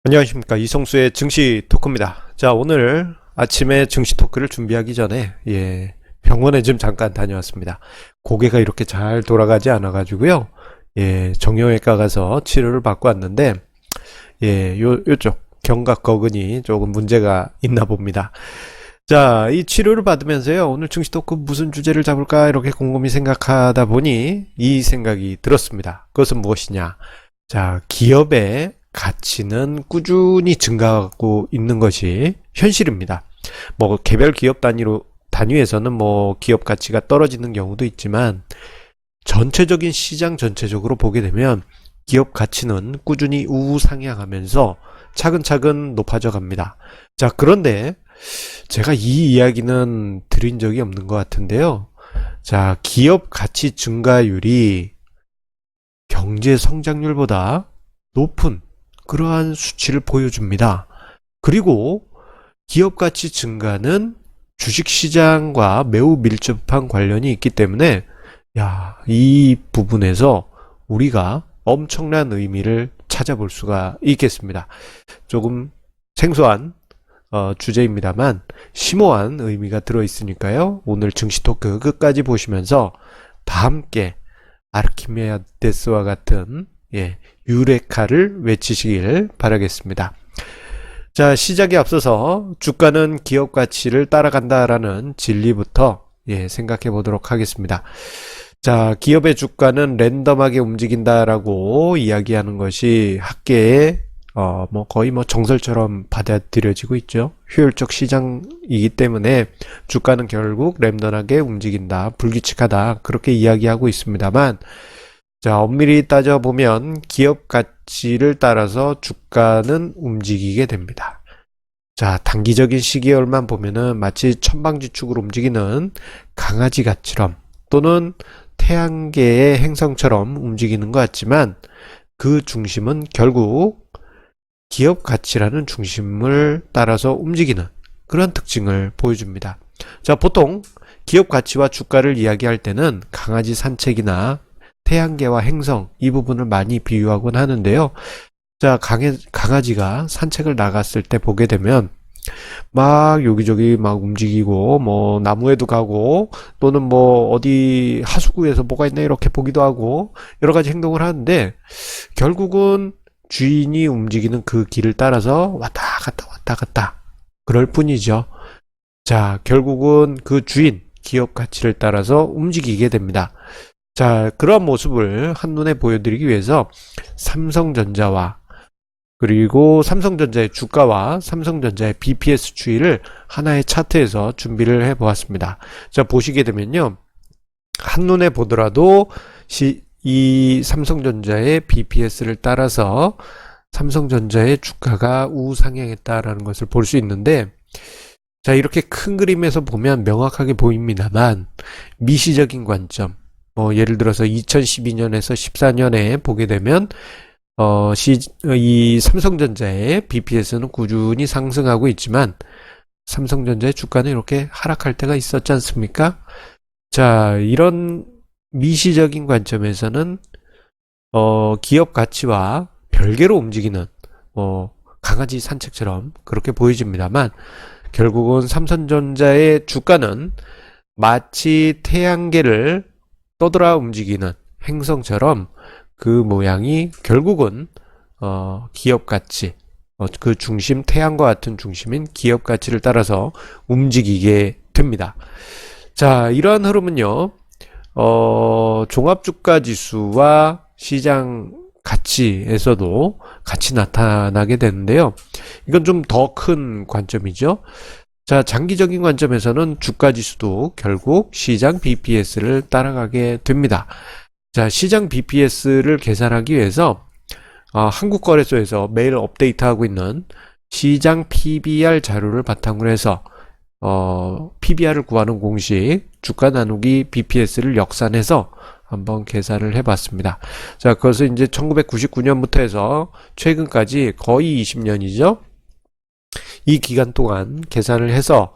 안녕하십니까, 이성수의 증시 토크입니다. 자, 오늘 아침에 증시 토크를 준비하기 전에 병원에 좀 잠깐 다녀왔습니다. 고개가 이렇게 잘 돌아가지 않아 가지고요. 정형외과 가서 치료를 받고 왔는데 요쪽 견갑 거근이 조금 문제가 있나 봅니다. 자, 이 치료를 받으면서요, 오늘 증시 토크 무슨 주제를 잡을까 이렇게 곰곰이 생각하다 보니 이 생각이 들었습니다. 그것은 무엇이냐? 자, 기업의 가치는 꾸준히 증가하고 있는 것이 현실입니다. 뭐 개별 기업 단위에서는 뭐 기업 가치가 떨어지는 경우도 있지만, 전체적인 시장 전체적으로 보게 되면 기업 가치는 꾸준히 우상향하면서 차근차근 높아져 갑니다. 자, 그런데 제가 이 이야기는 드린 적이 없는 것 같은데요. 자, 기업 가치 증가율이 경제 성장률보다 높은 그러한 수치를 보여줍니다. 그리고 기업 가치 증가는 주식시장과 매우 밀접한 관련이 있기 때문에 이 부분에서 우리가 엄청난 의미를 찾아볼 수가 있겠습니다. 조금 생소한 주제입니다만 심오한 의미가 들어있으니까요. 오늘 증시 토크 끝까지 보시면서 다 함께 아르키메데스와 같은 유레카를 외치시길 바라겠습니다. 자, 시작에 앞서서 주가는 기업 가치를 따라간다라는 진리부터 생각해 보도록 하겠습니다. 자, 기업의 주가는 랜덤하게 움직인다라고 이야기하는 것이 학계의 거의 정설처럼 받아들여지고 있죠. 효율적 시장이기 때문에 주가는 결국 랜덤하게 움직인다, 불규칙하다, 그렇게 이야기하고 있습니다만, 자, 엄밀히 따져보면 기업 가치를 따라서 주가는 움직이게 됩니다. 자, 단기적인 시계열만 보면은 마치 천방지축으로 움직이는 강아지같처럼 또는 태양계의 행성처럼 움직이는 것 같지만, 그 중심은 결국 기업 가치라는 중심을 따라서 움직이는 그런 특징을 보여줍니다. 자, 보통 기업 가치와 주가를 이야기할 때는 강아지 산책이나 태양계와 행성, 이 부분을 많이 비유하곤 하는데요. 자, 강아지가 산책을 나갔을 때 보게 되면 막 여기저기 막 움직이고, 뭐 나무에도 가고, 또는 뭐 어디 하수구에서 뭐가 있나 이렇게 보기도 하고, 여러 가지 행동을 하는데 결국은 주인이 움직이는 그 길을 따라서 왔다 갔다 그럴 뿐이죠. 자, 결국은 그 주인, 기업 가치를 따라서 움직이게 됩니다. 자, 그런 모습을 한눈에 보여드리기 위해서 삼성전자와, 그리고 삼성전자의 주가와 삼성전자의 BPS 추이를 하나의 차트에서 준비를 해 보았습니다. 자, 보시게 되면요, 한눈에 보더라도 이 삼성전자의 BPS를 따라서 삼성전자의 주가가 우상향했다라는 것을 볼 수 있는데, 자, 이렇게 큰 그림에서 보면 명확하게 보입니다만 미시적인 관점, 예를 들어서 2012년에서 14년에 보게 되면 이 삼성전자의 BPS는 꾸준히 상승하고 있지만 삼성전자의 주가는 이렇게 하락할 때가 있었지 않습니까? 자, 이런 미시적인 관점에서는 기업 가치와 별개로 움직이는 강아지 산책처럼 그렇게 보여집니다만, 결국은 삼성전자의 주가는 마치 태양계를 떠돌아 움직이는 행성처럼 그 모양이 결국은 기업 가치, 그 중심, 태양과 같은 중심인 기업 가치를 따라서 움직이게 됩니다. 자, 이러한 흐름은요, 종합주가 지수와 시장 가치에서도 같이 나타나게 되는데요. 이건 좀 더 큰 관점이죠. 자, 장기적인 관점에서는 주가 지수도 결국 시장 BPS를 따라가게 됩니다. 자, 시장 BPS를 계산하기 위해서 한국거래소에서 매일 업데이트하고 있는 시장 PBR 자료를 바탕으로 해서 PBR을 구하는 공식 주가 나누기 BPS를 역산해서 한번 계산을 해봤습니다. 자, 그것은 이제 1999년부터 해서 최근까지 거의 20년이죠. 이 기간 동안 계산을 해서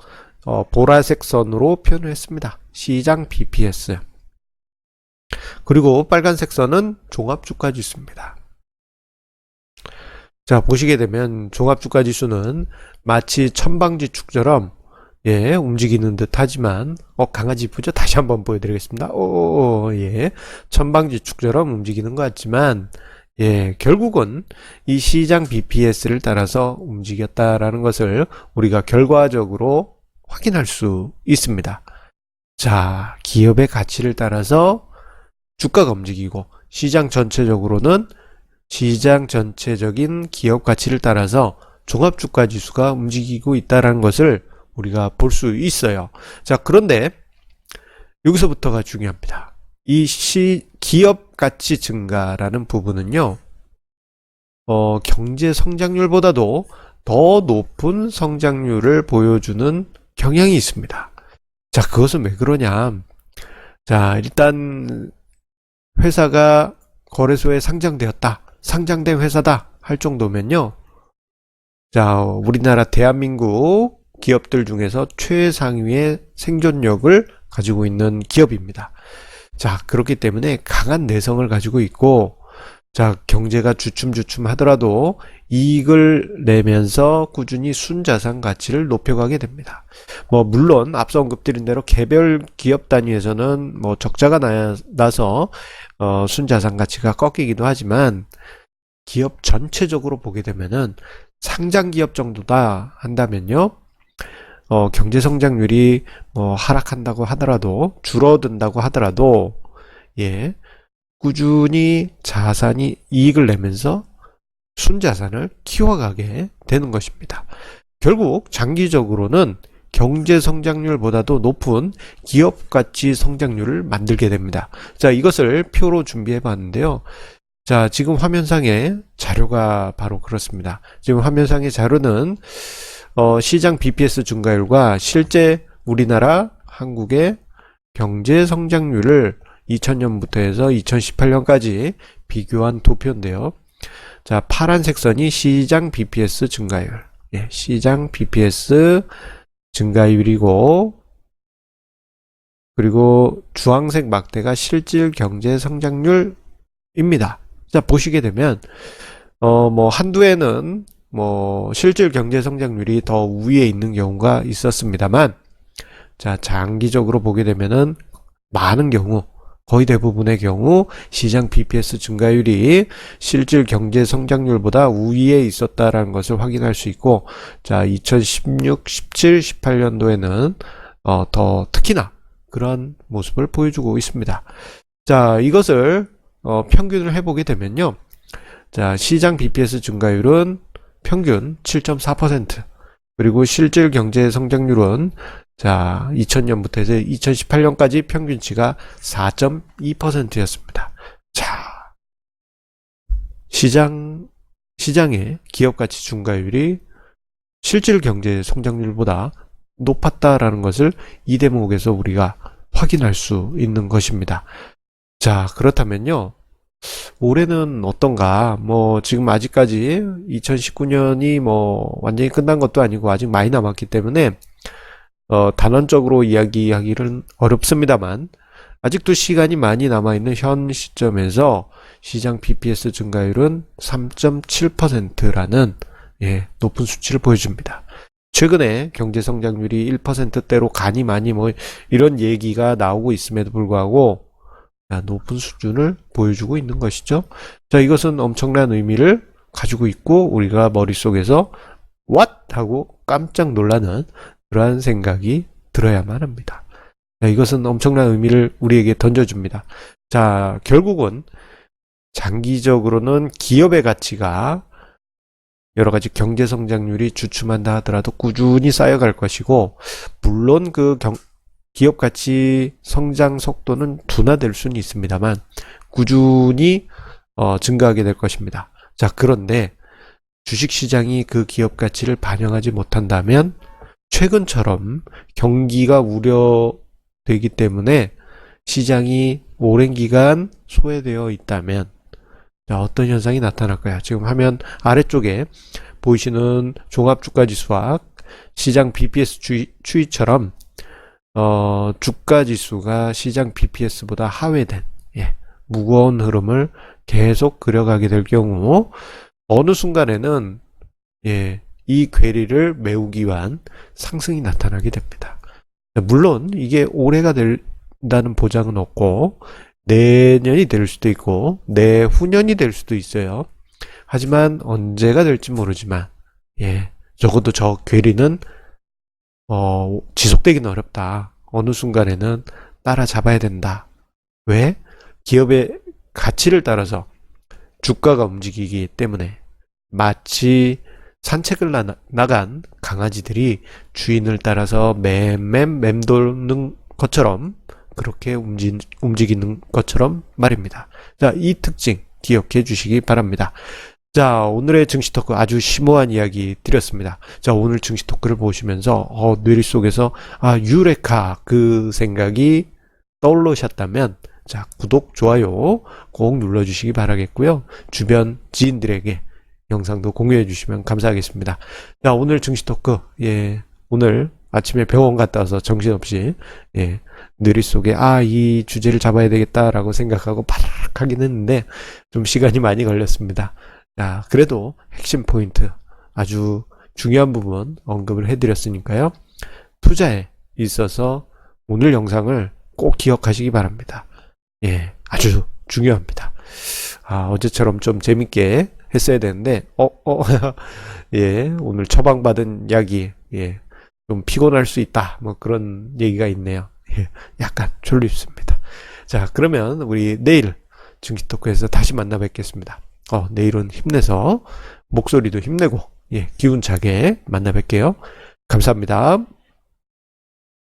보라색 선으로 표현을 했습니다. 시장 BPS. 그리고 빨간색 선은 종합주가 지수입니다. 자, 보시게 되면 종합주가지수는 마치 천방지축처럼 예, 움직이는 듯 하지만, 강아지 이쁘죠? 다시 한번 보여드리겠습니다. 예. 천방지축처럼 움직이는 것 같지만, 예, 결국은 이 시장 BPS를 따라서 움직였다라는 것을 우리가 결과적으로 확인할 수 있습니다. 자, 기업의 가치를 따라서 주가가 움직이고, 시장 전체적으로는 시장 전체적인 기업 가치를 따라서 종합주가지수가 움직이고 있다는 것을 우리가 볼 수 있어요. 자, 그런데 여기서부터가 중요합니다. 이 기업 가치 증가라는 부분은요, 경제 성장률보다도 더 높은 성장률을 보여주는 경향이 있습니다. 자, 그것은 왜 그러냐? 자, 일단 회사가 거래소에 상장되었다. 상장된 회사다 할 정도면요. 자, 우리나라 대한민국 기업들 중에서 최상위의 생존력을 가지고 있는 기업입니다. 자, 그렇기 때문에 강한 내성을 가지고 있고, 자, 경제가 주춤주춤 하더라도 이익을 내면서 꾸준히 순자산 가치를 높여가게 됩니다. 물론 앞서 언급드린 대로 개별 기업 단위에서는 적자가 나서 순자산 가치가 꺾이기도 하지만, 기업 전체적으로 보게 되면은 상장 기업 정도다 한다면요, 경제 성장률이 하락한다고 하더라도, 줄어든다고 하더라도, 예, 꾸준히 자산이 이익을 내면서 순자산을 키워가게 되는 것입니다. 결국 장기적으로는 경제 성장률보다도 높은 기업 가치 성장률을 만들게 됩니다. 자, 이것을 표로 준비해 봤는데요. 자, 지금 화면상의 자료가 바로 그렇습니다. 지금 화면상의 자료는 시장 BPS 증가율과 실제 우리나라 한국의 경제 성장률을 2000년부터 해서 2018년까지 비교한 도표인데요. 자, 파란색 선이 시장 BPS 증가율. 예, 시장 BPS 증가율이고, 그리고 주황색 막대가 실질 경제 성장률입니다. 자, 보시게 되면, 한두 해는 실질 경제 성장률이 더 우위에 있는 경우가 있었습니다만, 자, 장기적으로 보게 되면은 많은 경우, 거의 대부분의 경우 시장 BPS 증가율이 실질 경제 성장률보다 우위에 있었다라는 것을 확인할 수 있고, 자, 2016, 17, 18년도에는 더 특히나 그런 모습을 보여주고 있습니다. 자, 이것을 평균을 해보게 되면요, 자, 시장 BPS 증가율은 평균 7.4%, 그리고 실질 경제 성장률은 자, 2000년부터 해서 2018년까지 평균치가 4.2%였습니다. 자, 시장의 기업가치 증가율이 실질 경제 성장률보다 높았다라는 것을 이 대목에서 우리가 확인할 수 있는 것입니다. 자, 그렇다면요, 올해는 어떤가? 지금 아직까지 2019년이 완전히 끝난 것도 아니고 아직 많이 남았기 때문에 단언적으로 이야기하기는 어렵습니다만, 아직도 시간이 많이 남아있는 현 시점에서 시장 BPS 증가율은 3.7%라는 높은 수치를 보여줍니다. 최근에 경제 성장률이 1%대로 가니 많이 이런 얘기가 나오고 있음에도 불구하고 높은 수준을 보여주고 있는 것이죠. 자, 이것은 엄청난 의미를 가지고 있고 우리가 머릿속에서 What? 하고 깜짝 놀라는 그러한 생각이 들어야만 합니다. 자, 이것은 엄청난 의미를 우리에게 던져줍니다. 자, 결국은 장기적으로는 기업의 가치가 여러가지 경제 성장률이 주춤한다 하더라도 꾸준히 쌓여갈 것이고, 물론 기업 가치 성장 속도는 둔화될 수는 있습니다만 꾸준히 증가하게 될 것입니다. 자, 그런데 주식시장이 그 기업 가치를 반영하지 못한다면 최근처럼 경기가 우려되기 때문에 시장이 오랜 기간 소외되어 있다면, 자, 어떤 현상이 나타날까요? 지금 화면 아래쪽에 보이시는 종합주가지수와 시장 BPS 추이처럼 주가지수가 시장 BPS보다 하회된 무거운 흐름을 계속 그려가게 될 경우, 어느 순간에는 이 괴리를 메우기 위한 상승이 나타나게 됩니다. 물론 이게 올해가 된다는 보장은 없고 내년이 될 수도 있고 내후년이 될 수도 있어요. 하지만 언제가 될지 모르지만 적어도 저 괴리는 지속되기는 어렵다. 어느 순간에는 따라잡아야 된다. 왜? 기업의 가치를 따라서 주가가 움직이기 때문에 마치 산책을 나간 강아지들이 주인을 따라서 맴도는 것처럼 그렇게 움직이는 것처럼 말입니다. 자, 이 특징 기억해 주시기 바랍니다. 자, 오늘의 증시 토크 아주 심오한 이야기 드렸습니다. 자, 오늘 증시 토크를 보시면서 뇌리 속에서 유레카 그 생각이 떠오르셨다면 자, 구독, 좋아요 꼭 눌러주시기 바라겠고요. 주변 지인들에게 영상도 공유해 주시면 감사하겠습니다. 자, 오늘 증시 토크 오늘 아침에 병원 갔다 와서 정신없이 뇌리 속에 이 주제를 잡아야 되겠다라고 생각하고 파락 하긴 했는데 좀 시간이 많이 걸렸습니다. 자, 그래도 핵심 포인트 아주 중요한 부분 언급을 해드렸으니까요. 투자에 있어서 오늘 영상을 꼭 기억하시기 바랍니다. 아주 중요합니다. 어제처럼 좀 재밌게 했어야 되는데 오늘 처방받은 약이 좀 피곤할 수 있다 뭐 그런 얘기가 있네요. 약간 졸립습니다. 자, 그러면 우리 내일 증시 토크에서 다시 만나 뵙겠습니다. 내일은 힘내서 목소리도 힘내고 기운차게 만나 뵐게요. 감사합니다.